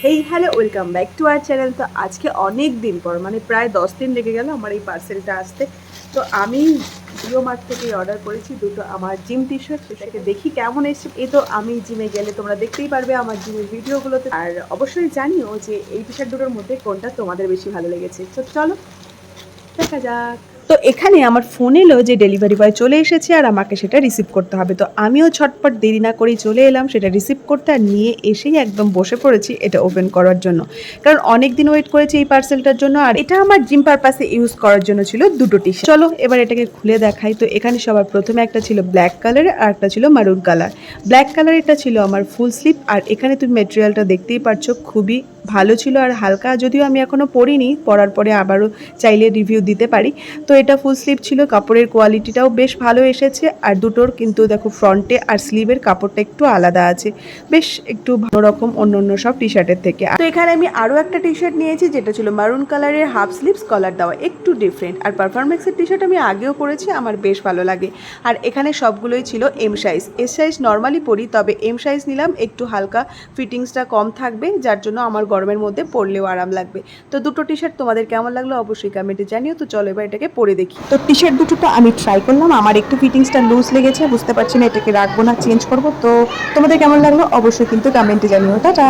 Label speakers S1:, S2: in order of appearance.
S1: Hey hello, welcome back to our channel. তো আজকে অনেক দিন পর, মানে প্রায় 10 দিন লেগে গেল আমার এই পার্সেলটা আসতে। তো আমি জিও মার্ট থেকে অর্ডার করেছি দুটো আমার জিম টি শার্ট। সেটাকে দেখি কেমন এসছে। এই তো আমি জিমে গেলে তোমরা দেখতেই পারবে আমার জিমের ভিডিওগুলোতে। আর অবশ্যই জানিও যে এই টি শার্ট দুটোর মধ্যে কোনটা তোমাদের বেশি ভালো লেগেছে। তো চলো দেখা যাক। তো এখানে আমার ফোন এলো যে ডেলিভারি বয় চলে এসেছে আর আমাকে সেটা রিসিভ করতে হবে। তো আমিও ঝটপট দেরি না করেই চলে এলাম সেটা রিসিভ করতে, আর নিয়ে এসেই একদম বসে পড়েছি এটা ওপেন করার জন্য। কারণ অনেক দিন ওয়েট করেছি এই পার্সেলটার জন্য, আর এটা আমার জিম পারপাসে ইউজ করার জন্য ছিল দুটো টি শার্ট। চলো এবার এটাকে খুলে দেখাই। তো এখানে সবার প্রথমে একটা ছিল ব্ল্যাক কালারের আর একটা ছিল মারুন কালার। ব্ল্যাক কালার এটা ছিল আমার ফুল স্লিভ, আর এখানে তুমি ম্যাটেরিয়ালটা দেখতেই পাচ্ছ খুবই ভালো ছিল আর হালকা। যদিও আমি এখনও পরিনি, পরার পরে আবারও চাইলে রিভিউ দিতে পারি। তো এটা ফুল স্লিভ ছিল, কাপড়ের কোয়ালিটিটাও বেশ ভালো এসেছে। আর দুটোর কিন্তু দেখো ফ্রন্টে আর স্লিভের কাপড়টা একটু আলাদা আছে, বেশ একটু ভালো রকম অন্য অন্য সব টি শার্টের থেকে। তো এখানে আমি আরও একটা টি শার্ট নিয়েছি যেটা ছিল মারুন কালারের, হাফ স্লিভস, কলার দেওয়া, একটু ডিফারেন্ট। আর পারফরমেন্সের টি শার্ট আমি আগেও পরেছি, আমার বেশ ভালো লাগে। আর এখানে সবগুলোই ছিল M size. S size normally পরি, তবে এম সাইজ নিলাম, একটু হালকা ফিটিংসটা কম থাকবে, যার জন্য আমার গরমের মধ্যে পরলেও আরাম লাগবে। তো দুটো টি শার্ট তোমাদের কেমন লাগলো অবশ্যই কমেন্টে জানিও। তো চলো এবার এটাকে পরে দেখি। তো টি শার্ট দুটো তো আমি ট্রাই করলাম, আমার একটু ফিটিংসটা লুজ লেগেছে, বুঝতে পারছি না এটাকে রাখবো না চেঞ্জ করবো। তো তোমাদের কেমন লাগলো অবশ্যই কিন্তু কমেন্টে জানিও। টাটা।